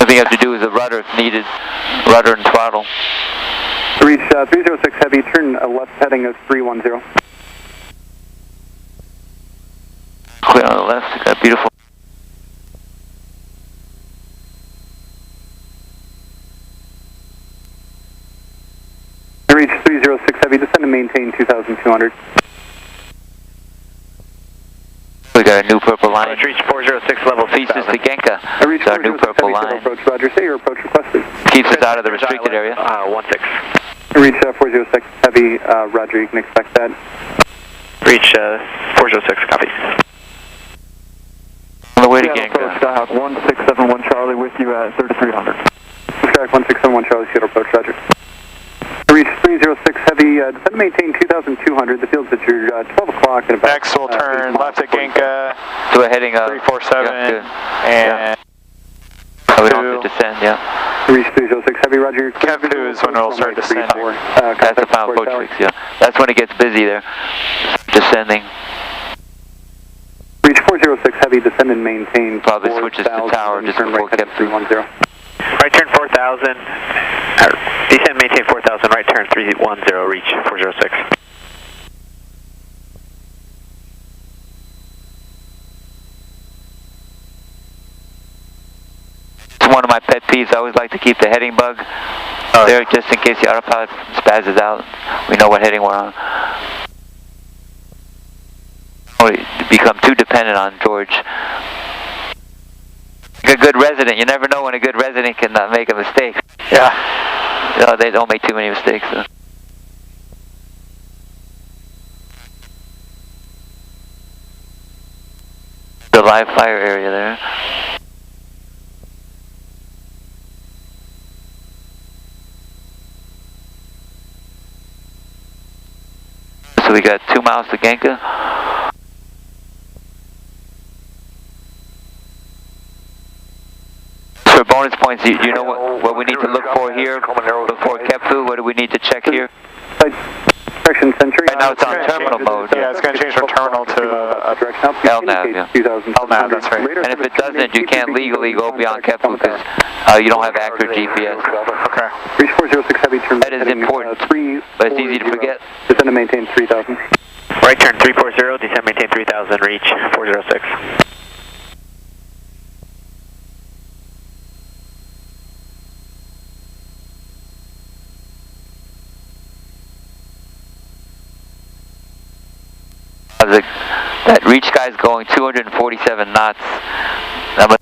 thing you have to do is the rudder if needed, rudder and throttle. Reach 306 Heavy, turn left heading of 310. Clear on the left, got beautiful. Reach 306 Heavy, descend and maintain 2,200. We got a new purple line. Let's reach 406 level Faces to Genka. Reach It's our new purple line. Approach, Roger. Say your approach requested. Keeps us out of the restricted area. 16. Reach 406 Heavy, Roger, you can expect that. Reach 406, copy. On the way to Genka. Skyhawk 1671 Charlie with you at 3300. Skyhawk 1671 Charlie, Seattle approach, Roger. Reach 306 Heavy, descend and maintain 2,200. The field's at your 12 o'clock and about... Next we'll turn left at Genka. So we're heading 347 and... Oh, we don't have to descend, yeah. Reach 306 Heavy, Roger. Kev 2 is when we'll start descending. That's the final approach fix, yeah. That's when it gets busy there. Descending. Reach 406 Heavy, descend and maintain. Probably switches to tower just before Kev 310. Right turn 4,000. Descend, maintain 4,000. Right turn 310. Reach 406. It's one of my pet peeves. I always like to keep the heading bug there just in case the autopilot spazzes out. We know what heading we're on. We become too dependent on George. A good resident, you never know when a good resident can make a mistake. Yeah. You know, they don't make too many mistakes. So. The live fire area there. So we got 2 miles to Genka. For bonus points, do you know what we need to look for here before Kepfu? What do we need to check here? Section Century. Right now it's on terminal mode. Yeah, it's going to change from terminal to LNAV, yeah. LNAV, that's right. And if it doesn't, you can't legally go beyond Kepfu because you don't have accurate GPS. Okay. Reach 406 Heavy, turn That is important, but it's easy to forget. Descend and maintain 3,000. Right turn 340. Descend, maintain 3,000. Reach 406. That reach guy's going 247 knots. I'm a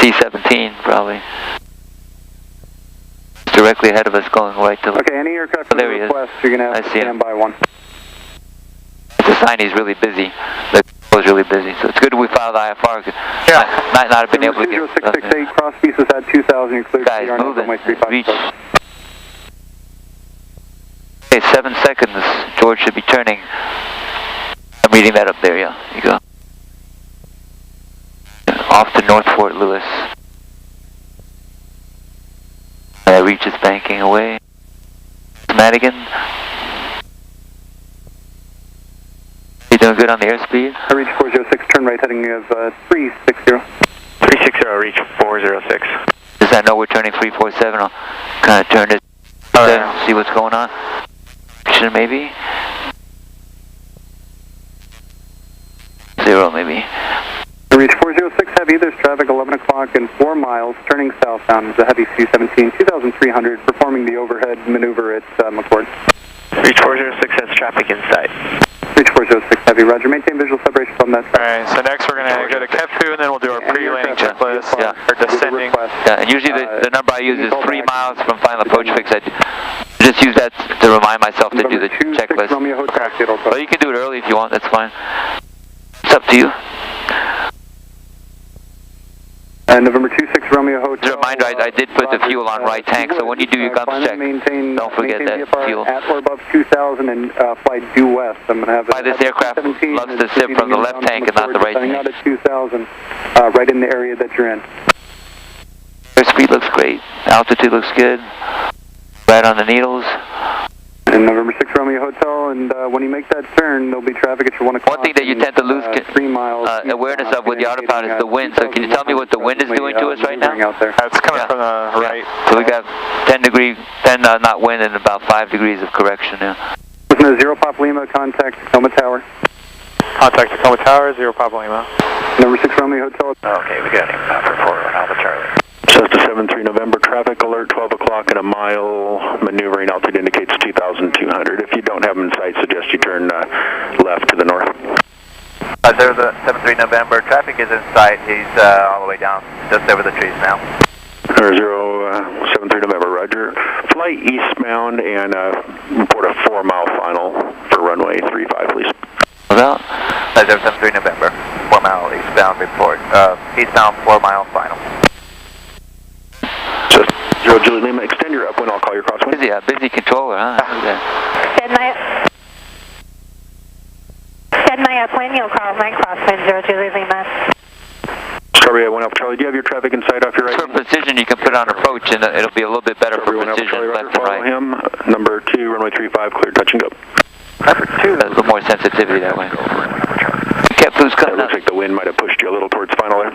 C-17 probably. It's directly ahead of us going right to... Okay, any aircraft there he is. request, you're going to have to stand by one. It's a sign he's really busy. The was really busy, so it's good we filed the IFR. Yeah. Not have been able to get... 0668, cross pieces at 2,000, you're clear. Guys, moving. Reach. Okay, 7 seconds. George should be turning. I'm reading that up there, yeah. You go. Off to North Fort Lewis. Reach is banking away. Madigan. You doing good on the airspeed? I reach 406, turn right heading of 360. 360, reach 406. Does that know we're turning 347? I'll kind of turn it to see what's going on. Maybe. 0 maybe. Reach 406 Heavy, there's traffic 11 o'clock and 4 miles, turning southbound. The Heavy C-17, 2,300, performing the overhead maneuver at McCord. Reach 406 has traffic in sight. Reach 406 Heavy, Roger. Maintain visual separation from that. Alright, so next we're going to go to Kepfu and then we'll do our pre-landing checklist, or descending. Yeah, and usually the number I use is 3 miles from final approach fix. I just use that to remind myself to do the checklist. Well, you can do it early if you want, that's fine. It's up to you. November 26 Romeo Hotel. Just a reminder, I did put the fuel on right tank, so when you do your guns check, don't forget that fuel. At or above 2,000 and fly due west. I'm going to have this aircraft loves to sit from the left tank and not the right tank. Out at 2,000, right in the area that you're in. Airspeed looks great. Altitude looks good. Right on the needles. And November 6 Romeo Hotel, and when you make that turn, there'll be traffic at your 1 o'clock. One thing that you tend to lose 3 miles awareness of with the autopilot is the wind. So can you tell me what the wind is doing to us right now? It's coming from the right. So we got 10 knot wind and about 5 degrees of correction now. Listen to 0 Papa Lima, contact Tacoma Tower. Contact Tacoma Tower, 0 Papa Lima. Number 6 Romeo Hotel. Okay, we got him for 4 Alpha Charlie. Cessna 73 November, traffic alert, 12 o'clock and a mile, maneuvering altitude indicates 2,200. If you don't have him in sight, suggest you turn left to the north. There's a 73 November, traffic is in sight, he's all the way down, just over the trees now. 73 November, roger. Flight eastbound and report a 4-mile final for runway 35, please. Well, 73 November, 4 mile eastbound report, eastbound 4 mile final. Just 0 Julie Lima, extend your upwind, I'll call your crosswind. Busy controller, huh? Send my upwind, you'll call my crosswind, 0 Julie Lima. Strawberry 1 Alpha Charlie, do you have your traffic in sight off your right? For precision, you can put on approach, and it'll be a little bit better for precision, left and right. Him. Number 2, runway 35, clear, touch and go. Number 2, a little more sensitivity that way. Who's it looks like the wind might have pushed you a little towards final there.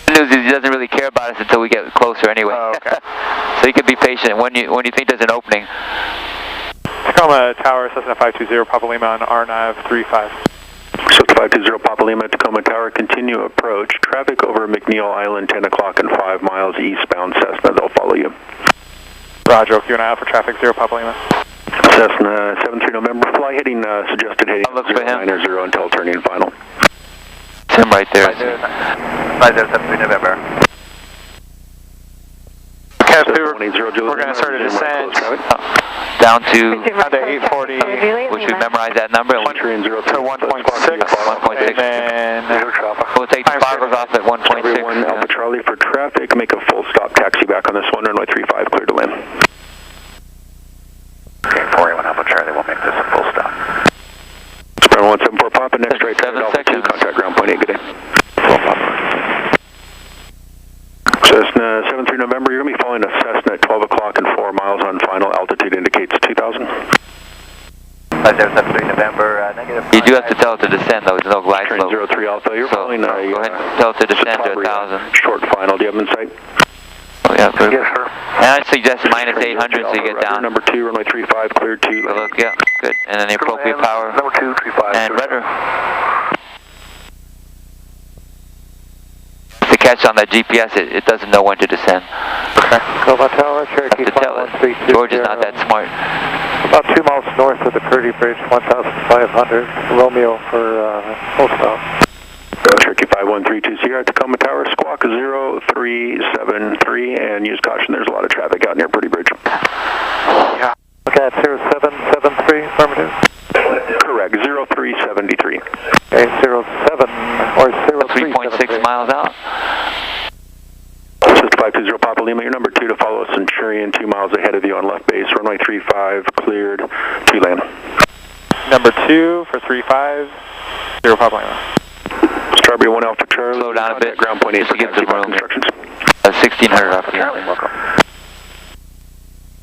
The news is he doesn't really care about us until we get closer anyway. Oh, okay. So you can be patient when you think there's an opening. Tacoma Tower, Cessna 520, Papa Lima on RNAV 35. Cessna 520, Papa Lima, Tacoma Tower, continue approach. Traffic over McNeil Island, 10 o'clock and 5 miles eastbound Cessna. They'll follow you. Roger, you and I out for traffic, 0 Papa Lima. Cessna 73 November, fly heading, suggested heading 090 until turning final. It's him right there. 5073 November. We're going to start a descent. Down to 840, which we memorize that number. To 1.6. 1.6. And then we'll take the boggles off at 1.6. 1 Alpha Charlie for traffic. Make a full stop taxi back on this one. Runway 35, clear to land. Okay, 41 Alpha Charlie, we'll make this a full stop. Spread 174 Papa, next right, 7 Alpha 2, seconds. contact ground point 8, good day. Full Papa. Cessna 73 November, you're going to be following a Cessna at 12 o'clock and 4 miles on final, altitude indicates 2,000. 5073 November, negative. You do have to tell it to descend though, there's no glide slope. 03 Alpha, you're following go ahead and tell it to descend to 1,000. Short final, do you have them in sight? Oh, yeah, good. Yes, sir. And I'd suggest minus 800 so you get down. Number 2, runway 35, clear to. Look, yeah, good. And then the appropriate power. Number 2, 35. And rudder. The catch on that GPS, it doesn't know when to descend. Okay. Tacoma Tower, Cherokee 5132. George is not that smart. About 2 miles north of the Purdy Bridge, 1,500. Romeo for full stop. Cherokee 5132 Sierra, Tacoma Tower, squawk 0373, and use caution, there's a lot of traffic out near Purdy Bridge. Yeah. Okay, 0773, affirmative. Correct, 0373. Okay, 07 or 3.6 miles out. System 520 Papa Lima, you're number 2 to follow Centurion, 2 miles ahead of you on left base, runway 35, cleared to land. Number 2 for 35, 0 Papa Lima. Strawberry 1 Alpha Charlie. Slow down a bit. Ground point 8 just to give them room. Instructions. 1600 up here.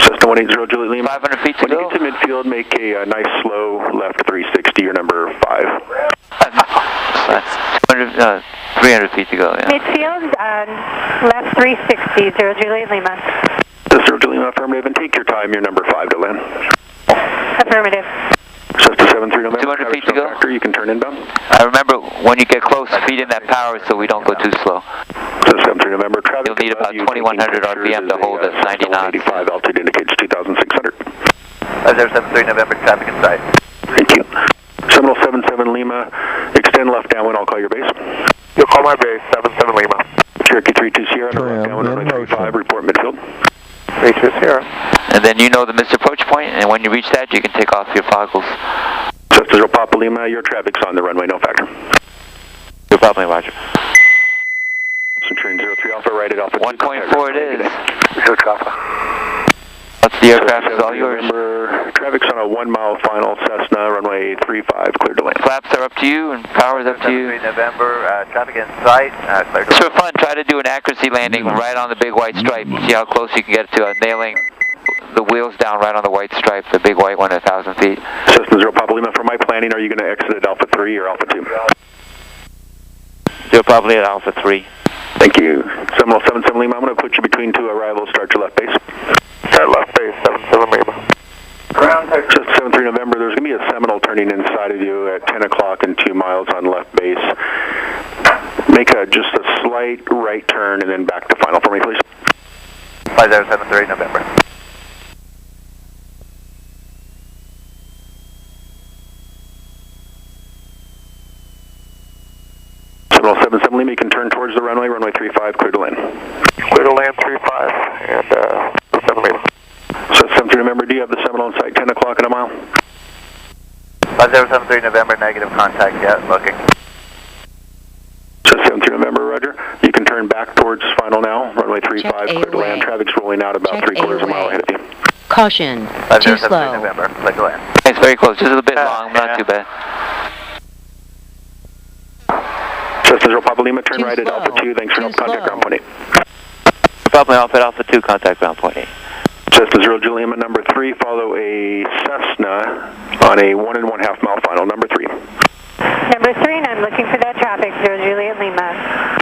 Cessna 180 Julie Lima. 500 feet to when go. you get to midfield, make a nice slow left 360. You're number 5. 300 feet to go. Yeah. Midfield, left 360, 0 Julie Lima. 0 Julie Lima, affirmative, and take your time. You're number 5 to land. Affirmative. Cessna 73 November. 200 feet to go. Factor, you can turn inbound. Remember, when you get close, feed in that power so we don't go too slow. Cessna 73 November. Traffic You'll need about 2,100 RPM to hold at 90 knots. 85 altitude indicates 2,600. 5073 November, traffic in sight. Thank you. Seminole 77 Lima, extend left downwind, I'll call your base. You'll call my base, 77 Lima. Cherokee 32 Sierra, left downwind, runway 35, report midfield. 32 Sierra. And then you know the missed approach point, and when you reach that, you can take off your foggles. Just 0 Papa Lima, your traffic's on the runway, no factor. You're probably Roger. Centurion 03 Alpha, right at Alpha 1.4 it is. 0 Alpha. What's the aircraft is all yours. Remember, traffic's on a 1 mile final, Cessna, runway 35, cleared to land. Flaps are up to you, and power's up to you. 73 November, traffic in sight, clear to Just for fun, try to do an accuracy landing right on the big white stripe. See how close you can get to nailing the wheels down right on the white stripe, the big white one at 1,000 feet. Cessna 0 Papa Lima, for my planning, are you going to exit at Alpha 3 or Alpha 2? 0 Papa Lima at Alpha 3. Thank you. Seminole 77 Lima, I'm going to put you between two arrivals. Start your left base. Start left base, 77 Lima. Ground just 73 November, there's going to be a Seminole turning inside of you at 10 o'clock and 2 miles on left base. Make just a slight right turn and then back to final for me, please. 5073 November. Seminole 77 Lima, you can turn towards the runway, runway 35, clear to land. Clear to land 35 and 7 Lima. So 73 November, do you have the Seminole in sight, 10 o'clock in a mile? 5073 November, negative contact yet, looking. So 73 November, roger. You can turn back towards final now, runway 35, clear to land. Traffic's rolling out about 3/4 of a mile ahead of you. Caution, too slow. November, clear to land. It's very close, just a bit long, not too bad. Cessna 0 Papa Lima, turn Too right at slow. Alpha 2, thanks for Too help, contact slow. ground point 8. Papa Alpha at Alpha 2, contact ground point 8. Cessna 0 Juliet Lima, number 3, follow a Cessna on a 1 1/2 mile final, number 3. Number 3, and I'm looking for that traffic, 0 Juliet Lima.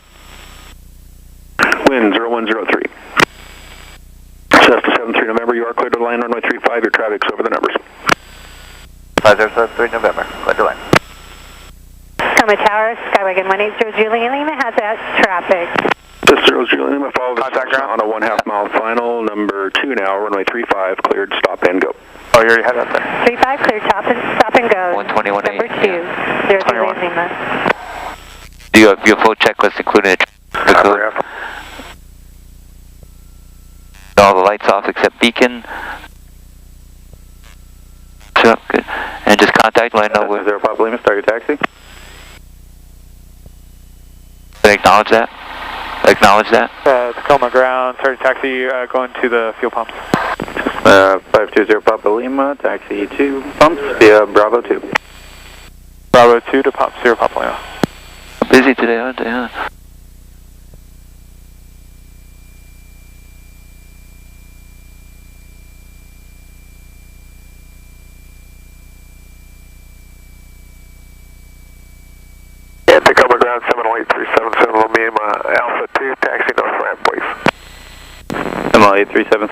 Wind 0103. Cessna 73 November, you are clear to land, runway 35, your traffic's over the numbers. 5073 November, clear to land. Comet Tower, Skywagon 180 Juliet Lima has that traffic. Cessna 0 Juliet Lima, follow the Cessna on a 1/2 mile final, number 2 now, runway 35, cleared, stop and go. Oh, you already had that there. 35, clear, stop and go. 121.8. Number 2, 0 Juliet Lima. Do you have your full checklist including the code? All the lights off except beacon. So, good. And just contact, let know where. 0 Papa Lima, start your taxi. Acknowledge that. Acknowledge that. Tacoma ground, starting taxi going to the fuel pumps. 520 Papa Lima, taxi 2 pumps via Bravo 2. Bravo 2 to pump 0 Papa Lima. Busy today, aren't they? Huh? Yeah, Tacoma ground 70837 Lima, Alpha 2, taxi north ramp, please. 70837.